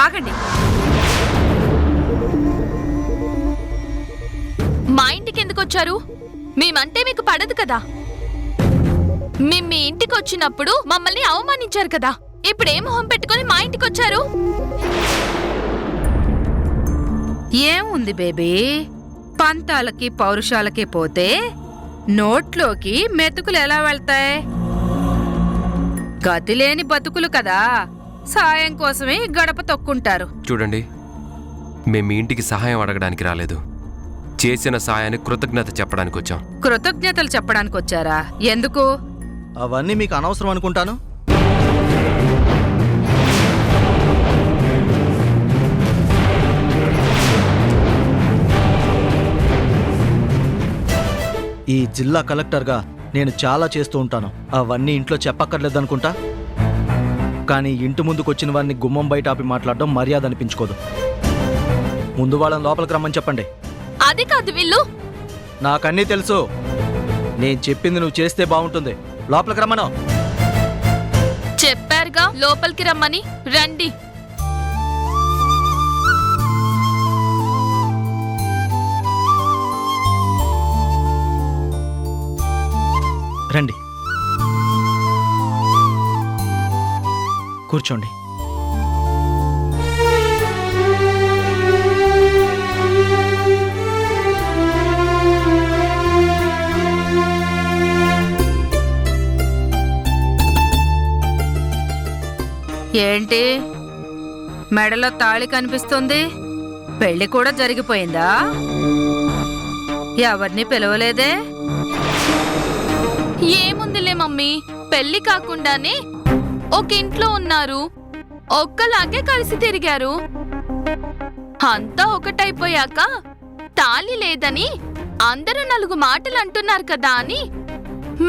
ఆగండి. మా ఇంటికి ఎందుకు వచ్చారు? మేమంటే మీకు పడదు కదా. మేము మీ ఇంటికి వచ్చినప్పుడు మమ్మల్ని అవమానించారు కదా. ఇప్పుడు ఏ మొహం పెట్టుకొని మా ఇంటికి వచ్చారు? ఏముంది బేబీ, పంతాలకి పౌరుషాలకి పోతే నోట్లోకి మెతుకులు ఎలా వెళ్తాయి? గతి లేని బతుకులు కదా, సాయం కోసమే గడప తొక్కుంటారు. చూడండి, మేము మీ ఇంటికి సహాయం అడగడానికి రాలేదు, చేసిన సాయానికి కృతజ్ఞత చెప్పడానికి వచ్చాం. కృతజ్ఞతలు చెప్పడానికి వచ్చారా? ఎందుకు? అవన్నీ మీకు అనవసరం అనుకుంటాను. ఈ జిల్లా కలెక్టర్గా నేను చాలా చేస్తూ ఉంటాను. అవన్నీ ఇంట్లో చెప్పక్కర్లేదనుకుంటా. కానీ ఇంటి ముందుకు వచ్చిన వారిని గుమ్మం బయట ఆపి మాట్లాడడం మర్యాద అనిపించుకోదు. ముందు వాళ్ళని లోపలికి రమ్మని చెప్పండి. అది కాదు వీళ్ళు. నాకన్నీ తెలుసు. నేను చెప్పింది నువ్వు చేస్తే బాగుంటుంది. లోపలికి రమ్మను. చెప్పారుగా లోపలికి రమ్మని. రండి. రండి, కూర్చోండి. ఏంటి మెడలో తాళి కనిపిస్తుంది? పెళ్లి కూడా జరిగిపోయిందా? ఎవరిని పిలవలేదే? ఏముందిలే మమ్మీ, పెళ్లి కాకుండానే ఒక ఇంట్లో ఉన్నారు, ఒక్కలాగే కలిసి తిరిగారు. అంతా ఒకటైపోయాక తాళి లేదని అందరూ 4 మాటలు అంటున్నారు కదా అని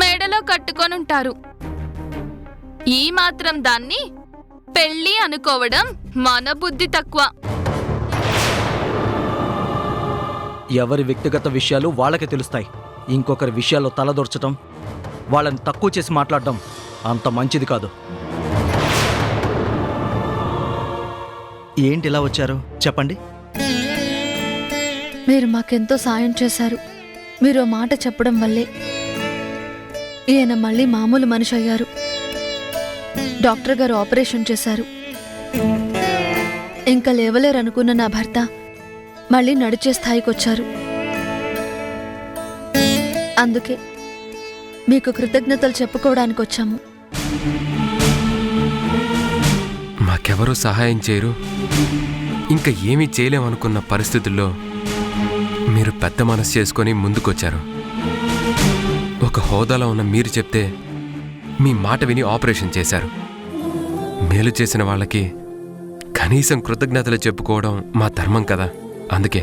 మెడలో కట్టుకొనుంటారు. ఈ మాత్రం దాన్ని పెళ్లి అనుకోవడం మన బుద్ధి తక్కువ. ఎవరి వ్యక్తిగత విషయాలు వాళ్ళకే తెలుస్తాయి. ఇంకొకరి విషయాల్లో తలదొర్చటం, వాళ్ళని తక్కువ చేసి మాట్లాడడం అంత మంచిది కాదు. ఏంటి ఇలా వచ్చారు చెప్పండి. మీరు మాకెంతో సాయం చేశారు. మీరు మాట చెప్పడం వల్లే ఈయన మళ్ళీ మామూలు మనిషి అయ్యారు. డాక్టర్ గారు ఆపరేషన్ చేశారు. ఇంకా లేవలేరనుకున్న నా భర్త మళ్ళీ నడిచే స్థాయికి వచ్చారు. అందుకే మీకు కృతజ్ఞతలు చెప్పుకోవడానికి వచ్చాము. మాకెవరూ సహాయం చేయరు, ఇంకా ఏమీ చేయలేమనుకున్న పరిస్థితుల్లో మీరు పెద్ద మనసు చేసుకొని ముందుకొచ్చారు. ఒక హోదాలో ఉన్న మీరు చెప్తే మీ మాట విని ఆపరేషన్ చేశారు. మేలు చేసిన వాళ్ళకి కనీసం కృతజ్ఞతలు చెప్పుకోవడం మా ధర్మం కదా. అందుకే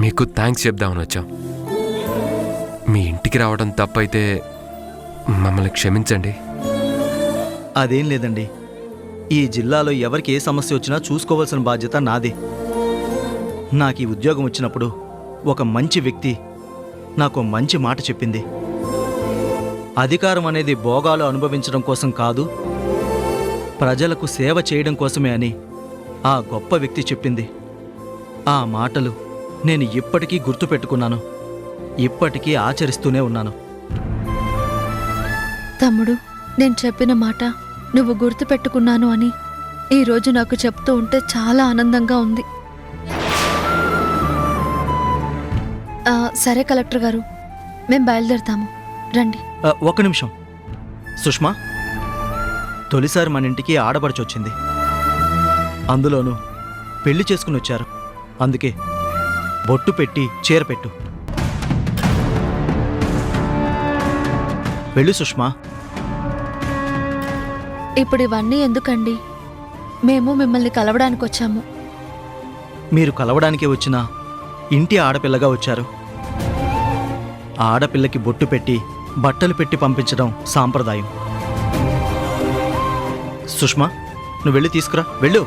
మీకు థ్యాంక్స్ చెప్దామని వచ్చాం. మీ ఇంటికి రావడం తప్పైతే మమ్మల్ని క్షమించండి. అదేం లేదండి, ఈ జిల్లాలో ఎవరికి ఏ సమస్య వచ్చినా చూసుకోవాల్సిన బాధ్యత నాదే. నాకు ఈ ఉద్యోగం వచ్చినప్పుడు ఒక మంచి వ్యక్తి నాకు మంచి మాట చెప్పింది. అధికారం అనేది భోగాలు అనుభవించడం కోసం కాదు, ప్రజలకు సేవ చేయడం కోసమే అని ఆ గొప్ప వ్యక్తి చెప్పింది. ఆ మాటలు నేను ఇప్పటికీ గుర్తుపెట్టుకున్నాను, ఇప్పటికీ ఆచరిస్తూనే ఉన్నాను. తమ్ముడు, నేను చెప్పిన మాట నువ్వు గుర్తుపెట్టుకున్నాను అని ఈరోజు నాకు చెప్తూ ఉంటే చాలా ఆనందంగా ఉంది. సరే కలెక్టర్ గారు, మేం బయలుదేరుతాము. రండి. ఒక్క నిమిషం సుష్మా, తొలిసారి మన ఇంటికి ఆడబడుచొచ్చింది, అందులోనూ పెళ్లి చేసుకుని వచ్చారు. అందుకే బొట్టు పెట్టి చీర పెట్టు. వెళ్ళు సుష్మా. ఇప్పుడు ఇవన్నీ ఎందుకండి? మేము మిమ్మల్ని కలవడానికి వచ్చాము. మీరు కలవడానికి వచ్చిన ఇంటి ఆడపిల్లగా వచ్చారు. ఆడపిల్లకి బొట్టు పెట్టి బట్టలు పెట్టి పంపించడం సాంప్రదాయం. సుష్మా, నువ్వు వెళ్ళి తీసుకురా. వెళ్ళు.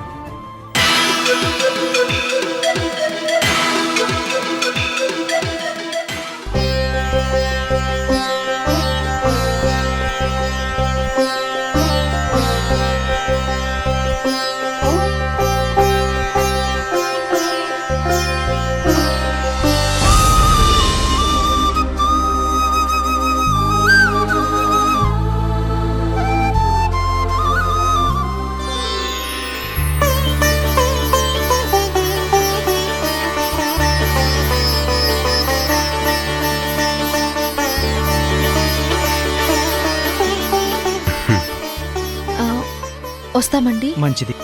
వస్తామండి. మంచిది.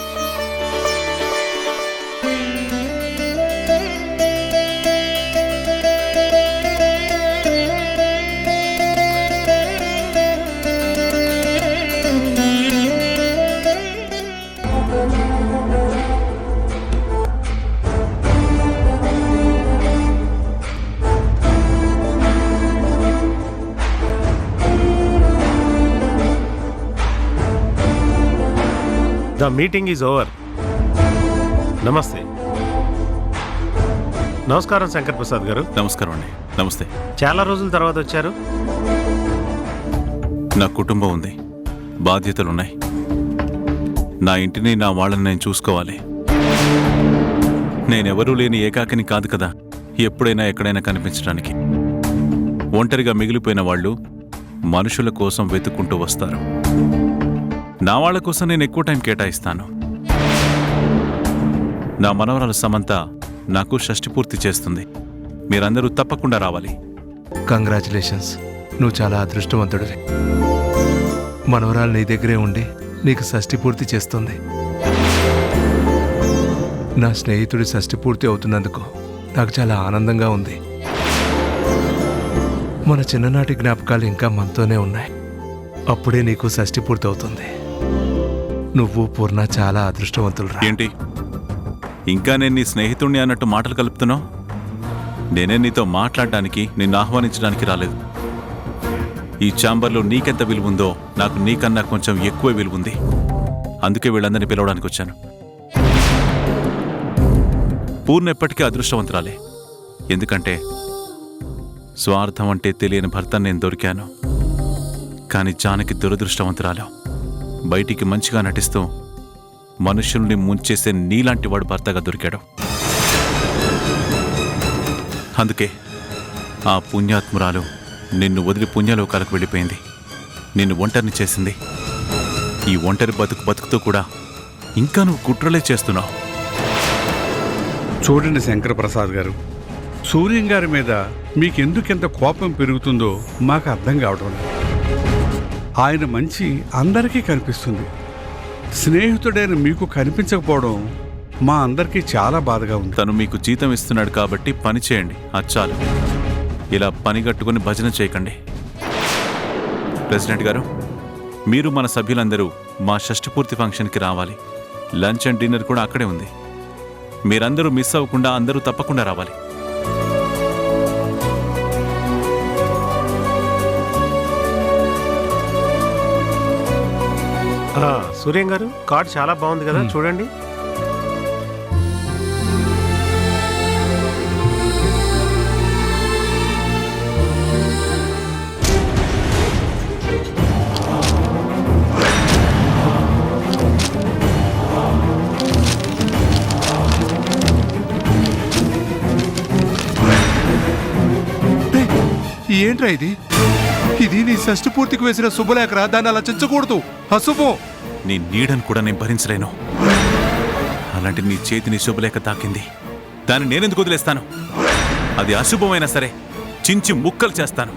The meeting is over. నమస్తే. నమస్కారం శంకర్ ప్రసాద్ గారు. నమస్కారం అండి. నమస్తే. చాలా రోజుల తర్వాత వచ్చారు. నా కుటుంబం ఉంది, బాధ్యతలున్నాయి. నా ఇంటిని, నా వాళ్ళని నేను చూసుకోవాలి. నేనెవరూ లేని ఏకాకిని కాదు కదా ఎప్పుడైనా ఎక్కడైనా కనిపించడానికి. ఒంటరిగా మిగిలిపోయిన వాళ్ళు మనుషుల కోసం వెతుక్కుంటూ వస్తారు. నా వాళ్ళ కోసం నేను ఎక్కువ టైం కేటాయిస్తాను. నా మనవరాలు సమంత నాకు షష్ఠి పూర్తి చేస్తుంది. మీరందరూ తప్పకుండా రావాలి. కంగ్రాచులేషన్స్. నువ్వు చాలా అదృష్టవంతుడివి. మనవరాలు నీ దగ్గరే ఉండి నీకు షష్ఠి పూర్తి చేస్తుంది. నా స్నేహితుడి షష్ఠి పూర్తి అవుతున్నందుకు నాకు చాలా ఆనందంగా ఉంది. మన చిన్ననాటి జ్ఞాపకాలు ఇంకా మనతోనే ఉన్నాయి. అప్పుడే నీకు షష్ఠి పూర్తి అవుతుంది. నువ్వు పూర్ణ చాలా అదృష్టవంతులురా. ఏంటి ఇంకా నేను నీ స్నేహితుణ్ణి అన్నట్టు మాటలు కలుపుతున్నావు? నేనే నీతో మాట్లాడడానికి, నిన్ను ఆహ్వానించడానికి రాలేదు. ఈ ఛాంబర్లో నీకెంత విలువుందో నాకు నీకన్నా కొంచెం ఎక్కువ విలువుంది. అందుకే వీళ్ళందరినీ పిలవడానికి వచ్చాను. పూర్ణ ఎప్పటికీ అదృష్టవంతురాలే. ఎందుకంటే స్వార్థం అంటే తెలియని భర్తను నేను దొరికాను. కానీ జానకి దురదృష్టవంతురాలు. బయటికి మంచిగా నటిస్తూ మనుషుల్ని ముంచేసే నీలాంటి వాడు భర్తగా దొరికాడు. అందుకే ఆ పుణ్యాత్మురాలు నిన్ను వదిలి పుణ్యలోకాలకు వెళ్ళిపోయింది. నిన్ను ఒంటరిని చేసింది. ఈ ఒంటరి బతుకుతూ కూడా ఇంకా నువ్వు కుట్రలే చేస్తున్నావు. చూడండి శంకర ప్రసాద్ గారు, సూర్యం గారి మీద మీకెందుకెంత కోపం పెరుగుతుందో మాకు అర్థం కావడం లేదు. ఆయన మంచి అందరికీ కనిపిస్తుంది. స్నేహితుడైన మీకు కనిపించకపోవడం మా అందరికీ చాలా బాధగా ఉంది. తను మీకు జీతం ఇస్తున్నాడు కాబట్టి పని చేయండి, అచ్చాలు. ఇలా పని కట్టుకుని భజన చేయకండి. ప్రెసిడెంట్ గారు, మీరు మన సభ్యులందరూ మా షష్ఠి పూర్తి ఫంక్షన్కి రావాలి. లంచ్ అండ్ డిన్నర్ కూడా అక్కడే ఉంది. మీరందరూ మిస్ అవ్వకుండా అందరూ తప్పకుండా రావాలి. సూర్యం గారు, కార్డ్ చాలా బాగుంది కదా, చూడండి. ఏంట్రా ఇది? ఇది నీ షష్ఠి పూర్తికి వేసిన శుభలేఖరా. దాన్ని అలా చెంచకూడదు, అశుభం. నీ నీడను కూడా నేను భరించలేను. అలాంటి నీ చేతిని శుభలేఖ తాకింది. దాన్ని నేనెందుకు వదిలేస్తాను? అది అశుభమైనా సరే చించి ముక్కలు చేస్తాను.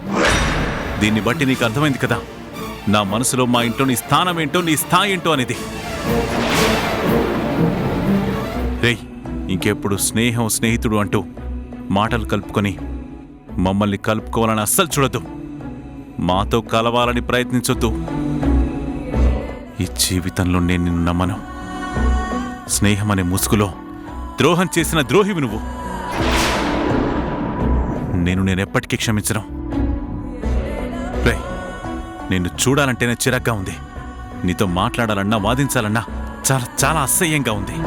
దీన్ని బట్టి నీకు అర్థమైంది కదా నా మనసులో మా ఇంట్లో నీ స్థానం ఏంటో, నీ స్థాయి ఏంటో అనేది. రేయ్, ఇంకెప్పుడు స్నేహం, స్నేహితుడు అంటూ మాటలు కలుపుకొని మమ్మల్ని కలుపుకోవాలని అస్సలు చూడొద్దు. మాతో కలవాలని ప్రయత్నించొద్దు. ఈ జీవితంలో నేను నిన్ను నమ్మను. స్నేహం అనే ముసుగులో ద్రోహం చేసిన ద్రోహివి నువ్వు. నేనెప్పటికీ క్షమించను. రేయ్, నిన్ను చూడాలంటేనే చిరాగ్గా ఉంది. నీతో మాట్లాడాలన్నా, వాదించాలన్నా చాలా చాలా అసహ్యంగా ఉంది.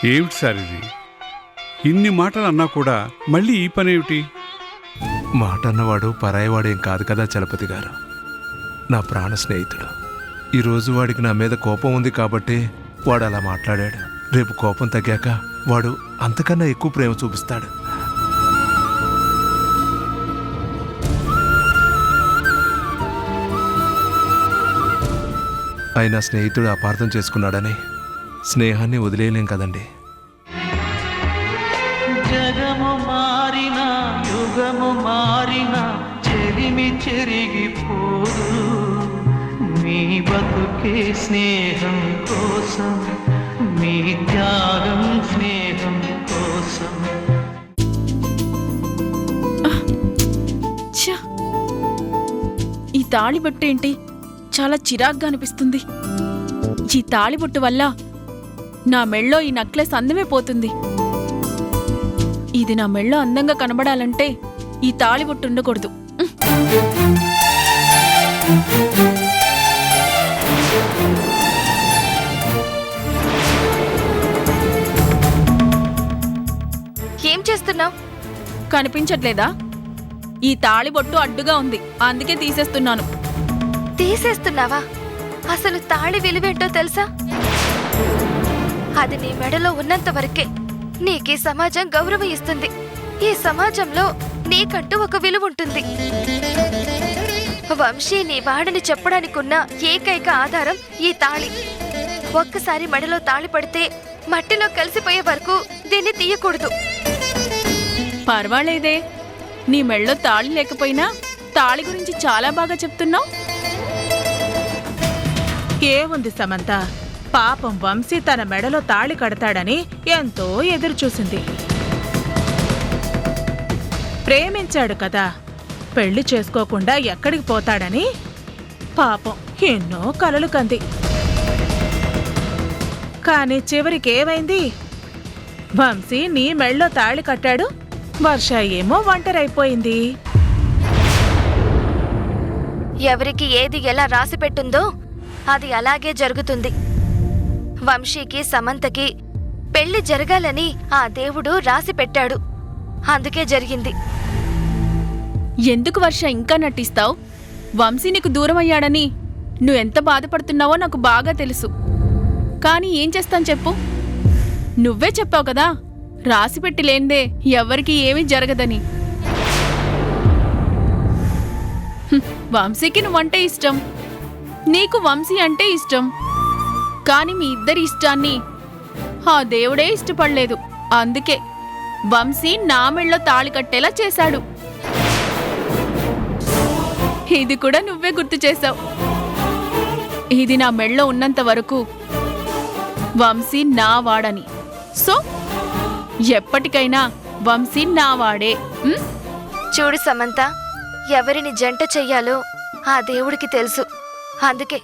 ఏమిటి సార్ ఇది? ఇన్ని మాటలు అన్నా కూడా మళ్ళీ ఈ పనేమిటి? మాట అన్నవాడు పరాయివాడేం కాదు కదా చలపతి గారు. నా ప్రాణ స్నేహితుడు. ఈరోజు వాడికి నా మీద కోపం ఉంది కాబట్టి వాడు అలా మాట్లాడాడు. రేపు కోపం తగ్గాక వాడు అంతకన్నా ఎక్కువ ప్రేమ చూపిస్తాడు. అయినా స్నేహితుడు అపార్థం చేసుకున్నాడని స్నేహాన్ని వదిలేయలేం కదండి. జగము మారిన యుగము మారిన చెరిమి చెరిగిపోదు మీ బతుకే స్నేహం కోసం మీ త్యాగం స్నేహం కోసం. ఛ! ఈ తాళిబొట్టు ఏంటి చాలా చిరాగ్గా అనిపిస్తుంది. ఈ తాళిబొట్టు వల్ల నా మెళ్ళో ఈ నెక్లెస్ అందమే పోతుంది. ఇది నా మెళ్ళో అందంగా కనబడాలంటే ఈ తాళిబొట్టు ఉండకూడదు. ఏం చేస్తున్నావు? కనిపించట్లేదా? ఈ తాళిబొట్టు అడ్డుగా ఉంది, అందుకే తీసేస్తున్నాను. తీసేస్తున్నావా? అసలు తాళి విలువేంటో తెలుసా? అది నీ మెడలో ఉన్నంత వరకే నీకీ సమాజం గౌరవం ఇస్తుంది. ఈ సమాజంలో నీకంటూ ఒక విలువ ఉంటుంది. వంశీ నీ వాడని చెప్పడానికున్న ఏకైక ఆధారం ఈ తాళి. ఒక్కసారి మెడలో తాళి పడితే మట్టిలో కలిసిపోయే వరకు దీన్ని తీయకూడదు. పర్వాలేదే, నీ మెళ్ళో తాళి లేకపోయినా తాళి గురించి చాలా బాగా చెప్తున్నావు. ఏముంది సమంత, పాపం వంశీ తన మెడలో తాళి కడతాడని ఎంతో ఎదురుచూసింది. ప్రేమించాడు కదా, పెళ్లి చేసుకోకుండా ఎక్కడికి పోతాడని పాపం ఎన్నో కలలు కంది. కాని చివరికేమైంది? వంశీ నీ మెళ్ళో తాళి కట్టాడు, వర్ష ఏమో ఒంటరైపోయింది. ఎవరికి ఏది ఎలా రాసి పెట్టుందో అది అలాగే జరుగుతుంది. వంశీకి సమంతకి పెళ్లి జరగాలని ఆ దేవుడు రాసి పెట్టాడు, అందుకే జరిగింది. ఎందుకు వర్ష ఇంకా నటిస్తావు? వంశీ నీకు దూరం అయ్యాడని నువ్వెంత బాధపడుతున్నావో నాకు బాగా తెలుసు. కానీ ఏం చేస్తాను చెప్పు? నువ్వే చెప్పావు కదా, రాసిపెట్టి లేందే ఎవరికి ఏమీ జరగదని. వంశీకి నువ్వంటే ఇష్టం, నీకు వంశీ అంటే ఇష్టం. కాని మీ ఇద్దరి ఇష్టాన్ని ఆ దేవుడే ఇష్టపడలేదు. అందుకే వంశీ నా మెళ్ళో తాళి కట్టేలా చేశాడు. ఇది కూడా నువ్వే గుర్తు చేశావు. ఇది నా మెళ్ళో ఉన్నంత వరకు వంశీ నా వాడని. సో ఎప్పటికైనా వంశీ నా వాడే. చూడు సమంత, ఎవరిని జంట చెయ్యాలో ఆ దేవుడికి తెలుసు. అందుకే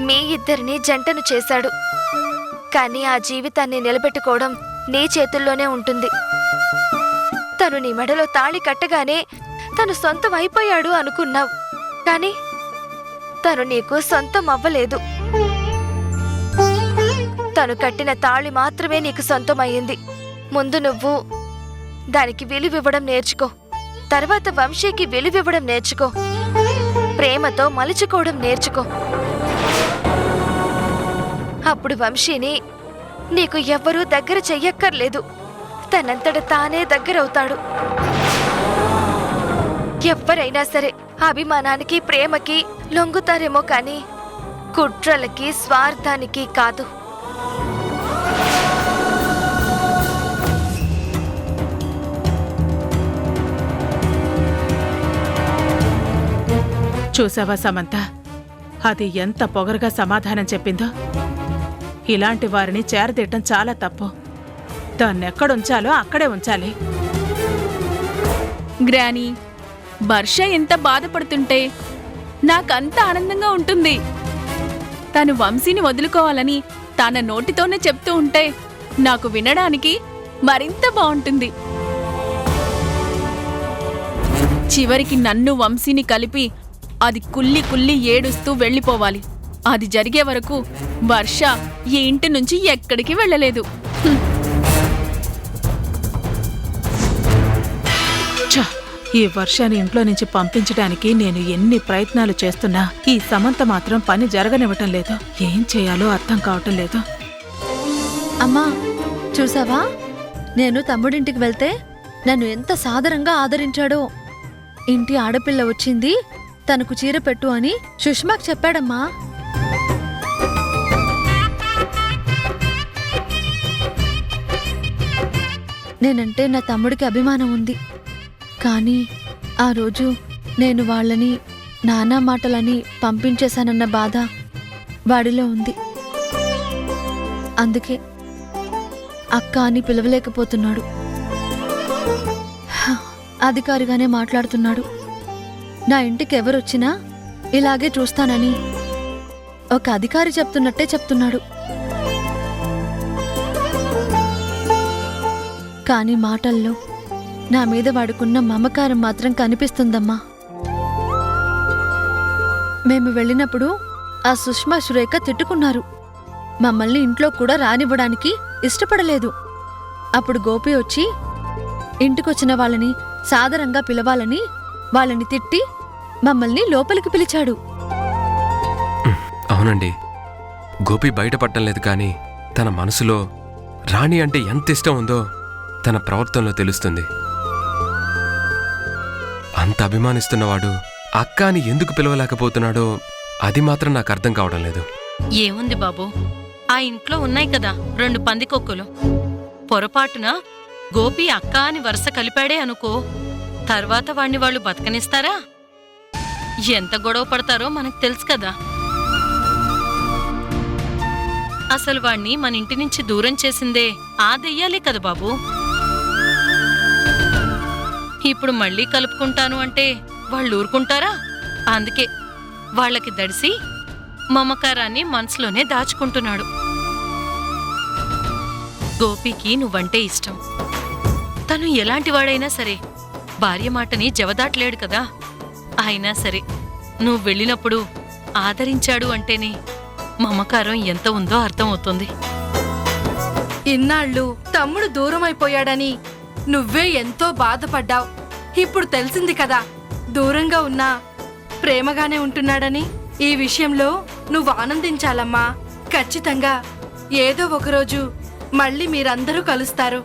మీ ఇద్దరిని జంటను చేశాడు. కానీ ఆ జీవితాన్ని నిలబెట్టుకోవడం నీ చేతుల్లోనే ఉంటుంది. తను నీ మెడలో తాళి కట్టగానే తను సొంతం అయిపోయాడు అనుకున్నావు, కానీ తను నీకు సొంతం అవ్వలేదు. తను కట్టిన తాళి మాత్రమే నీకు సొంతం అయ్యింది. ముందు నువ్వు దానికి విలువివ్వడం నేర్చుకో. తర్వాత వంశీకి విలువివ్వడం నేర్చుకో. ప్రేమతో మలుచుకోవడం నేర్చుకో. అప్పుడు వంశీని నీకు ఎవ్వరూ దగ్గర చెయ్యక్కర్లేదు, తనంతట తానే దగ్గరవుతాడు. ఎవ్వరైనా సరే అభిమానానికి ప్రేమకి లొంగుతారేమో కానీ కుట్రలకి స్వార్థానికి కాదు. చూసావా సమంత, అది ఎంత పొగరుగా సమాధానం చెప్పిందో. ఇలాంటి వారిని చేరదీయటం చాలా తప్పు. దాన్నెక్కడుంచాలో అక్కడే ఉంచాలి. గ్రానీ, వర్ష ఎంత బాధపడుతుంటే నాకంత ఆనందంగా ఉంటుంది. తను వంశీని వదులుకోవాలని తన నోటితోనే చెప్తూ ఉంటే నాకు వినడానికి మరింత బాగుంటుంది. చివరికి నన్ను వంశీని కలిపి అది కుల్లి కుల్లి ఏడుస్తూ వెళ్ళిపోవాలి. అది జరిగే వరకు వర్ష ఈ ఇంటి నుంచి ఎక్కడికి వెళ్ళలేదు. ఛ! ఈ వర్షాన్ని ఇంట్లో నుంచి పంపించడానికి నేను ఎన్ని ప్రయత్నాలు చేస్తున్నా ఈ సమంత మాత్రం పని జరగనివ్వటం లేదు. ఏం చేయాలో అర్థం కావటం లేదు. అమ్మా చూసావా, నేను తమ్ముడింటికి వెళ్తే నన్ను ఎంత సాదరంగా ఆదరించాడో. ఇంటి ఆడపిల్ల వచ్చింది, తనకు చీర పెట్టు అని సుష్మాకి చెప్పాడమ్మా. నేనంటే నా తమ్ముడికి అభిమానం ఉంది, కానీ ఆ రోజు నేను వాళ్ళని నానా మాటలని పంపించేశానన్న బాధ వాడిలో ఉంది. అందుకే అక్క అని పిలవలేకపోతున్నాడు. అధికారిగానే మాట్లాడుతున్నాడు. నా ఇంటికి ఎవరొచ్చినా ఇలాగే చూస్తానని ఒక అధికారి చెప్తున్నట్టే చెప్తున్నాడు. కానీ మాటల్లో నా మీద వాడుకున్న మమకారం మాత్రం కనిపిస్తుందమ్మా. మేము వెళ్ళినప్పుడు ఆ సుష్మా సురేఖ తిట్టుకున్నారు. మమ్మల్ని ఇంట్లో కూడా రానివ్వడానికి ఇష్టపడలేదు. అప్పుడు గోపి వచ్చి ఇంటికొచ్చిన వాళ్ళని సాదరంగా పిలవాలని వాళ్ళని తిట్టి మమ్మల్ని లోపలికి పిలిచాడు. అవునండి, గోపి బయటపడటం లేదు, కానీ తన మనసులో రాణి అంటే ఎంత ఇష్టం ఉందో తన ప్రవర్తనలో తెలుస్తుంది. అంత అభిమానిస్తున్నవాడు అక్క అని ఎందుకు పిలవలేకపోతున్నాడో అది మాత్రం నాకు అర్థం కావడం లేదు. ఏముంది బాబు, ఆ ఇంట్లో ఉన్నాయి కదా 2 పందికొక్కులు. పొరపాటున గోపి అక్క అని వరుస కలిపాడే అనుకో, తర్వాత వాణ్ణి వాళ్ళు బతకనిస్తారా? ఎంత గొడవ పడతారో మనకు తెలుసు కదా. అసలు వాణ్ణి మన ఇంటి నుంచి దూరం చేసిందే ఆ దెయ్యాలే కదా బాబు. ఇప్పుడు మళ్ళీ కలుపుకుంటాను అంటే వాళ్ళు ఊరుకుంటారా? అందుకే వాళ్ళకి దడిసి మమకారాన్ని మనసులోనే దాచుకుంటున్నాడు. గోపికి నువ్వంటే ఇష్టం. తను ఎలాంటి వాడైనా సరే భార్య మాటని జవదాట్లేడు కదా. అయినా సరే నువ్వు వెళ్ళినప్పుడు ఆదరించాడు అంటేనే మమకారం ఎంత ఉందో అర్థమవుతుంది. ఇన్నాళ్ళు తమ్ముడు దూరం అయిపోయాడని నువ్వే ఎంతో బాధపడ్డావు. ఇప్పుడు తెలిసింది కదా దూరంగా ఉన్నా ప్రేమగానే ఉంటున్నాడని. ఈ విషయంలో నువ్వు ఆనందించాలమ్మా. ఖచ్చితంగా ఏదో ఒకరోజు మళ్ళీ మీరందరూ కలుస్తారు.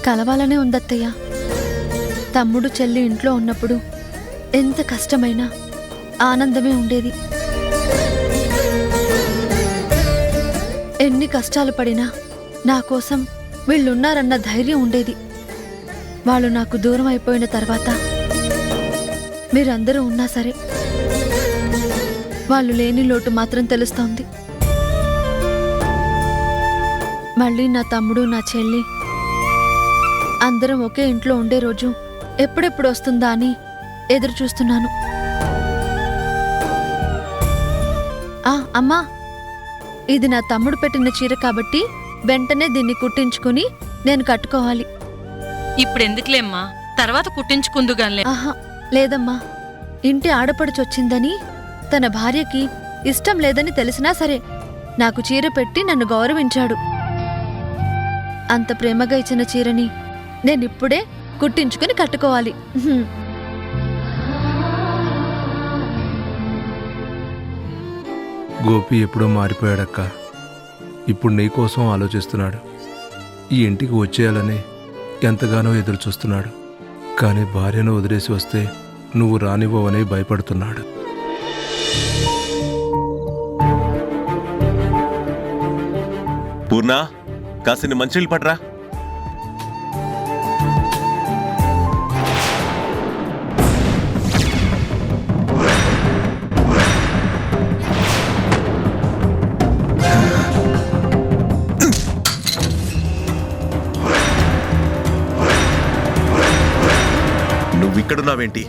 కలవాలనే ఉందత్తయ్య. తమ్ముడు చెల్లి ఇంట్లో ఉన్నప్పుడు ఎంత కష్టమైనా ఆనందమే ఉండేది. ఎన్ని కష్టాలు పడినా నా కోసం వీళ్ళున్నారన్న ధైర్యం ఉండేది. వాళ్ళు నాకు దూరం అయిపోయిన తర్వాత మీరందరూ ఉన్నా సరే వాళ్ళు లేని లోటు మాత్రం తెలుస్తోంది. మళ్ళీ నా తమ్ముడు నా చెల్లి అందరం ఒకే ఇంట్లో ఉండే రోజు ఎప్పుడెప్పుడు వస్తుందా అని ఎదురు చూస్తున్నాను. అమ్మా, ఇది నా తమ్ముడు పెట్టిన చీర కాబట్టి వెంటనే దీన్ని కుట్టించుకుని నేను కట్టుకోవాలి. ఇప్పుడెందుకులేమ్మా, తర్వాత కుట్టించుకుందుగానే. ఆహా లేదమ్మా, ఇంటి ఆడపడుచొచ్చిందని తన భార్యకి ఇష్టం లేదని తెలిసినా సరే నాకు చీర పెట్టి నన్ను గౌరవించాడు. అంత ప్రేమగా ఇచ్చిన చీరని నేనిప్పుడే కుట్టించుకుని కట్టుకోవాలి. గోపి ఎప్పుడో మారిపోయాడక్క. ఇప్పుడు నీకోసం ఆలోచిస్తున్నాడు. ఈ ఇంటికి వచ్చేయాలని ఎంతగానో ఎదురు చూస్తున్నాడు. కానీ భార్యను వదిలేసి వస్తే నువ్వు రానివ్వవని భయపడుతున్నాడు. పూర్ణ, కాసిని మంచినీళ్ళు పట్రా. నువ్విక్కడున్నావేంటి?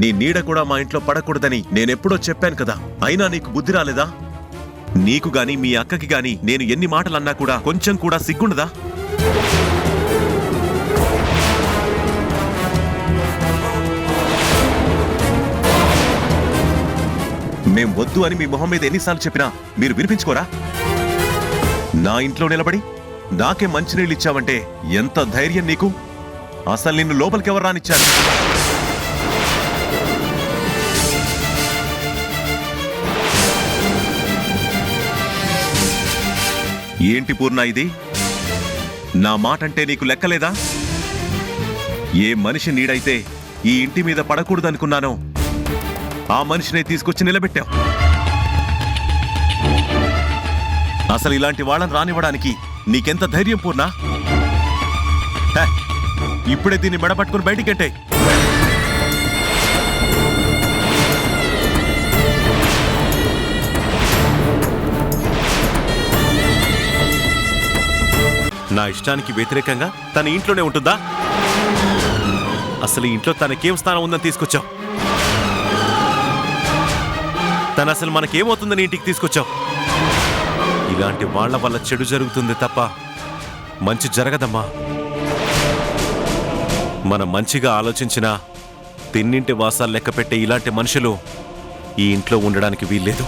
నీ నీడ కూడా మా ఇంట్లో పడకూడదని నేనెప్పుడో చెప్పాను కదా. అయినా నీకు బుద్ధి రాలేదా? నీకు గాని మీ అక్కకి గాని నేను ఎన్ని మాటలన్నా కూడా కొంచెం కూడా సిగ్గుండదా? మేం వద్దు అని మీ మొహం మీద ఎన్నిసార్లు చెప్పినా మీరు వినిపించుకోరా? నా ఇంట్లో నిలబడి నాకే మంచినీళ్ళు ఇచ్చావంటే ఎంత ధైర్యం నీకు? అసలు నిన్ను లోపలికి ఎవరు రానిచ్చారు? ఏంటి పూర్ణ ఇది? నా మాటంటే నీకు లెక్కలేదా? ఏ మనిషి నీడైతే ఈ ఇంటి మీద పడకూడదనుకున్నానో ఆ మనిషినే తీసుకొచ్చి నిలబెట్టావు. అసలు ఇలాంటి వాళ్ళని రానివ్వడానికి నీకెంత ధైర్యం పూర్ణ? హే, ఇప్పుడే దీన్ని మెడపట్టుకుని బయటికెట్టే. నా ఇష్టానికి వ్యతిరేకంగా తన ఇంట్లోనే ఉంటుందా? అసలు ఇంట్లో తనకేం స్థానం ఉందని తీసుకొచ్చావు? తను అసలు మనకేమవుతుందని ఇంటికి తీసుకొచ్చావు? ఇలాంటి వాళ్ల వల్ల చెడు జరుగుతుంది తప్ప మంచి జరగదమ్మా. మనం మంచిగా ఆలోచించినా తిన్నింటి వాసాలు లెక్క పెట్టే ఇలాంటి మనుషులు ఈ ఇంట్లో ఉండడానికి వీల్లేదు.